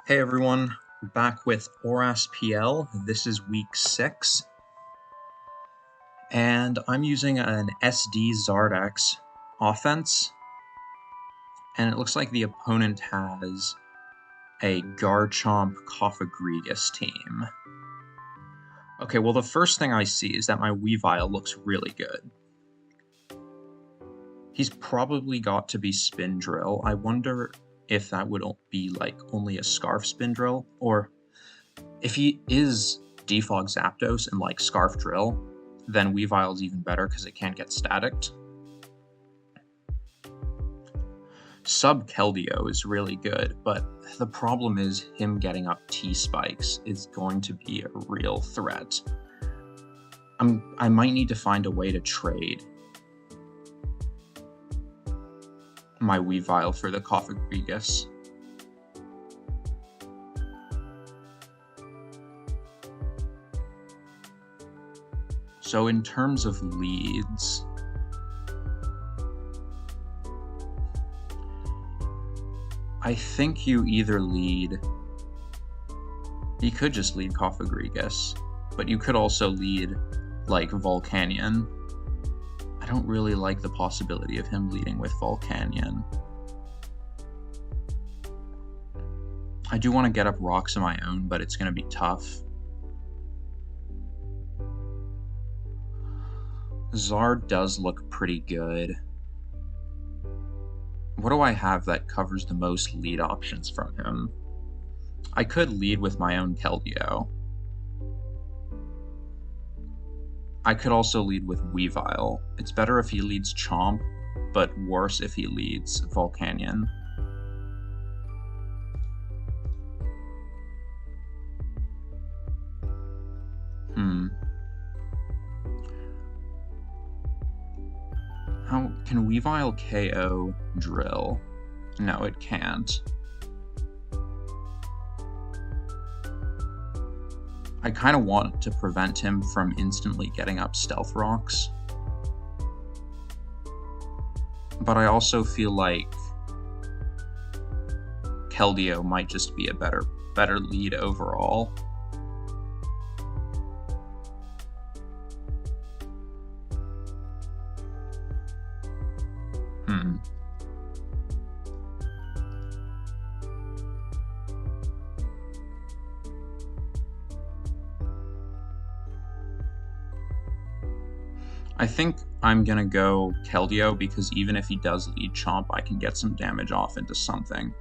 Hey everyone, back with ORASPL. This is week 6, and I'm using an SD Zapdos offense, and it looks like the opponent has a Garchomp Cofagrigus team. Okay, well the first thing I see is that my Weavile looks really good. He's probably got to be Spindrill. I wonder if that would be like only a Scarf Spindrill, or if he is Defog Zapdos and like Scarf Drill, then Weavile's even better because it can't get staticked. Sub Keldeo is really good, but the problem is him getting up T-Spikes is going to be a real threat. I might need to find a way to trade my Weavile for the Cofagrigus. So in terms of leads, I think you either lead, you could just lead Cofagrigus, but you could also lead like Volcanion. I don't really like the possibility of him leading with Volcanion. I do want to get up rocks of my own, but it's going to be tough. Zard does look pretty good. What do I have that covers the most lead options from him? I could lead with my own Keldeo. I could also lead with Weavile. It's better if he leads Chomp, but worse if he leads Volcanion. How can Weavile KO Drill? No, it can't. I kind of want to prevent him from instantly getting up Stealth Rocks. But I also feel like Keldeo might just be a better lead overall. I think I'm gonna go Keldeo because even if he does lead Chomp, I can get some damage off into something.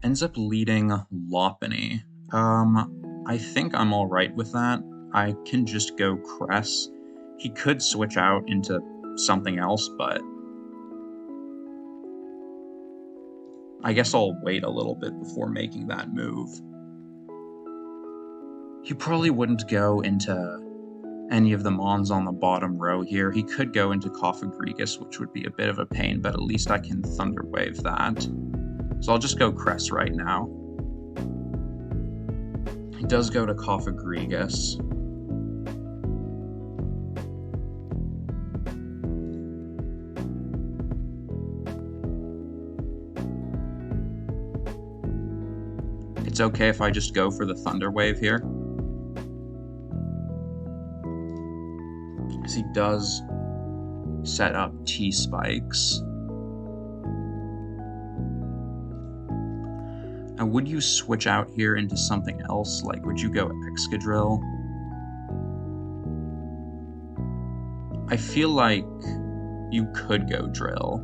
Ends up leading Lopunny. I think I'm alright with that. I can just go Cress. He could switch out into something else, but I guess I'll wait a little bit before making that move. He probably wouldn't go into any of the Mons on the bottom row here. He could go into Cofagrigus, which would be a bit of a pain, but at least I can Thunder Wave that. So I'll just go Cress right now. He does go to Cofagrigus. It's okay if I just go for the Thunder Wave here. He does set up T-Spikes. Now, would you switch out here into something else? Like, would you go Excadrill? I feel like you could go Drill.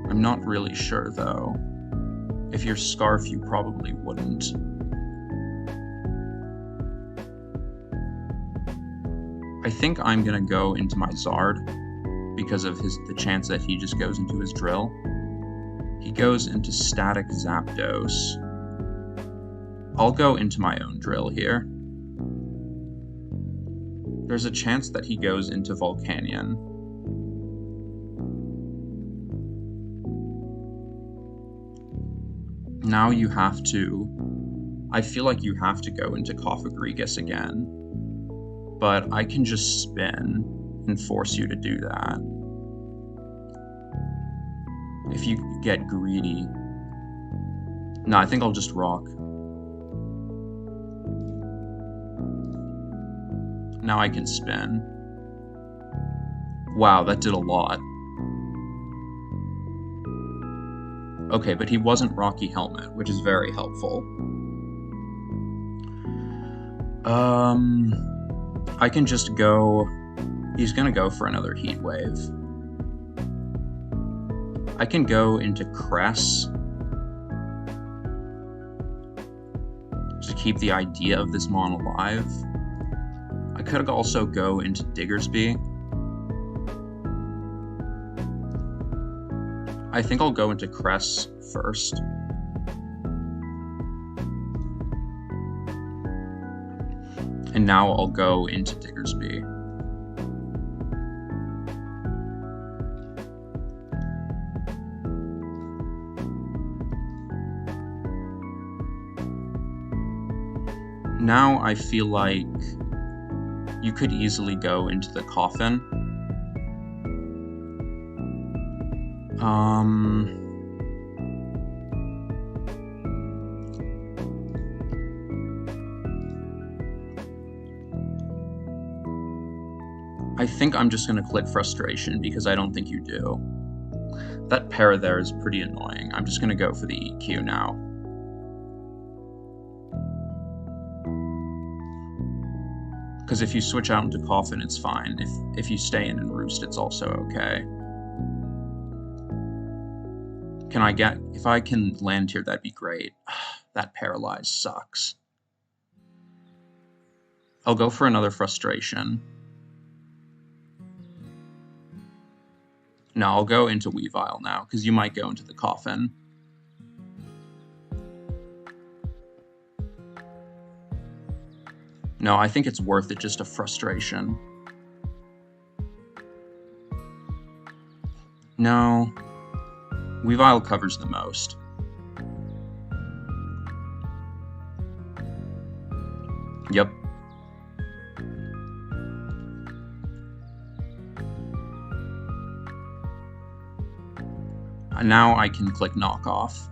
I'm not really sure, though. If you're Scarf, you probably wouldn't. I think I'm gonna go into my Zard because of the chance that he just goes into his Drill. He goes into Static Zapdos. I'll go into my own Drill here. There's a chance that he goes into Volcanion. Now you have to, I feel like you have to go into Cofagrigus again, but I can just spin and force you to do that. if you get greedy. No, I think I'll just rock. Now I can spin. Wow, that did a lot. Okay, but he wasn't Rocky Helmet, which is very helpful. I can just go... He's gonna go for another Heat Wave. I can go into Cress to keep the idea of this mon alive. I could also go into Diggersby. I think I'll go into Cress first. And now I'll go into Diggersby. Now I feel like you could easily go into the Coffin. I think I'm just going to click Frustration because I don't think you do. That pair there is pretty annoying. I'm just going to go for the EQ now. Because if you switch out into Coffin, it's fine. If you stay in and Roost, it's also okay. Can I get... If I can land here, that'd be great. That Paralyze sucks. I'll go for another Frustration. No, I'll go into Weavile now, because you might go into the Coffin. No, I think it's worth it, just a Frustration. No. Weavile covers the most. Yep. Now I can click Knockoff.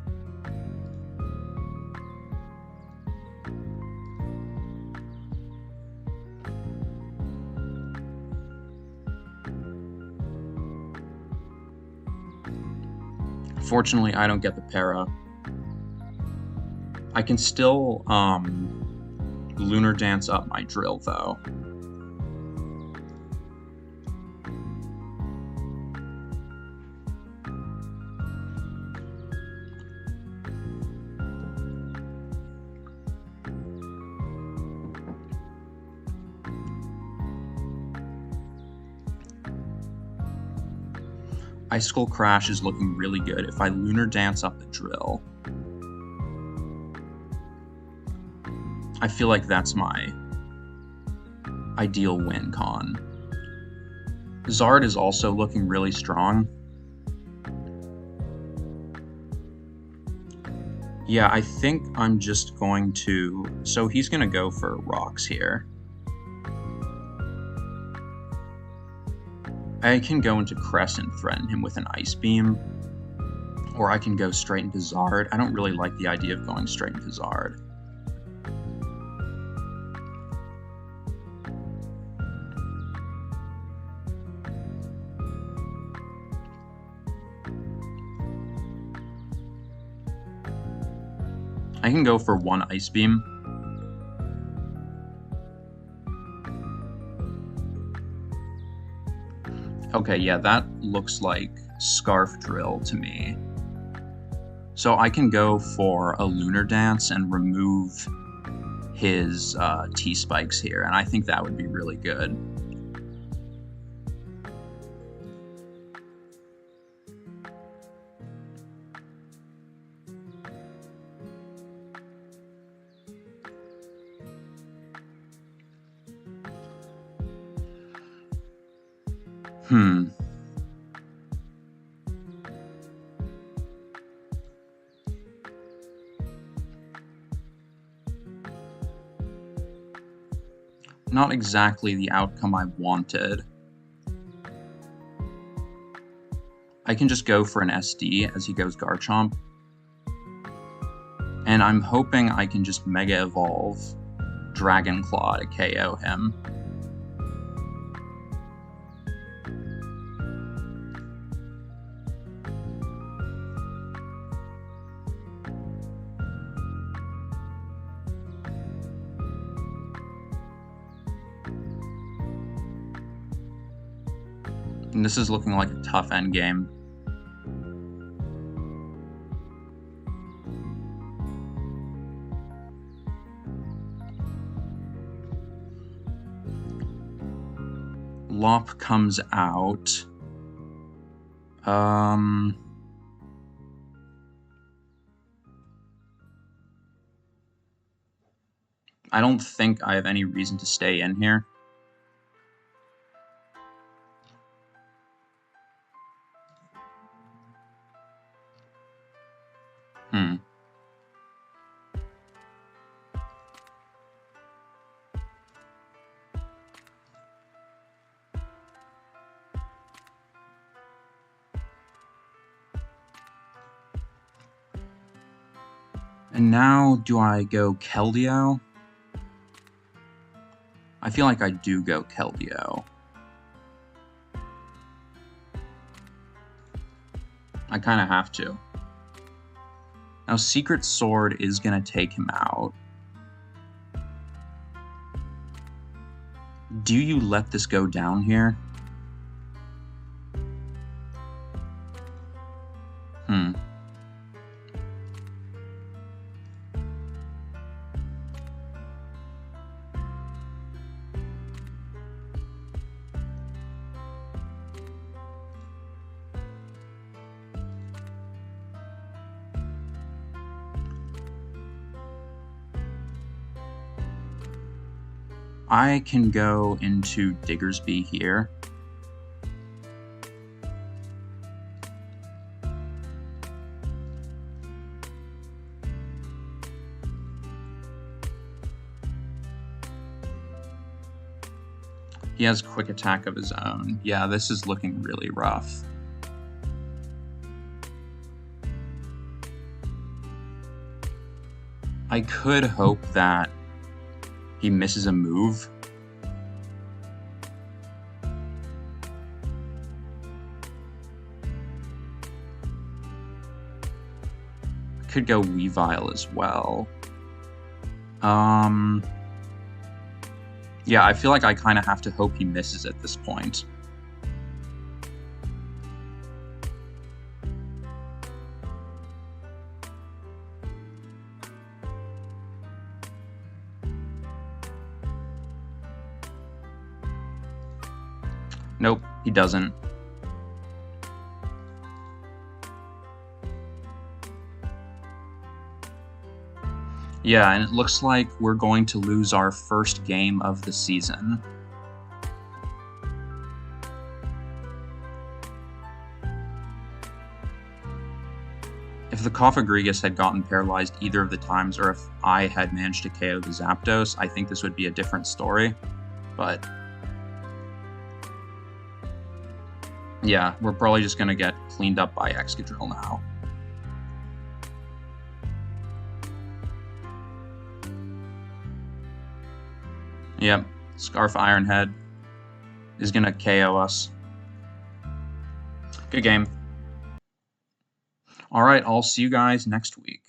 Fortunately, I don't get the para. I can still Lunar Dance up my drill, though. Icicle Crash is looking really good if I Lunar Dance up the drill. I feel like that's my ideal win con. Zard is also looking really strong. Yeah, I think I'm just going to... So he's going to go for rocks here. I can go into Cress and threaten him with an Ice Beam, or I can go straight into Zard. I don't really like the idea of going straight into Zard. I can go for one Ice Beam. Okay, yeah, that looks like Scarf Drill to me. So I can go for a Lunar Dance and remove his T-Spikes here, and I think that would be really good. Not exactly the outcome I wanted. I can just go for an SD as he goes Garchomp. And I'm hoping I can just Mega Evolve Dragon Claw to KO him. And this is looking like a tough endgame. Lop comes out. I don't think I have any reason to stay in here. And now, do I go Keldeo? I feel like I do go Keldeo. I kind of have to. Now, Secret Sword is going to take him out. Do you let this go down here? I can go into Diggersby here. He has quick attack of his own. Yeah, this is looking really rough. I could hope that he misses a move. Could go Weavile as well. Yeah, I feel like I kind of have to hope he misses at this point. Nope, he doesn't. Yeah, and it looks like we're going to lose our first game of the season. If the Cofagrigus had gotten paralyzed either of the times, or if I had managed to KO the Zapdos, I think this would be a different story. But yeah, we're probably just going to get cleaned up by Excadrill now. Yep, Scarf Ironhead is going to KO us. Good game. All right, I'll see you guys next week.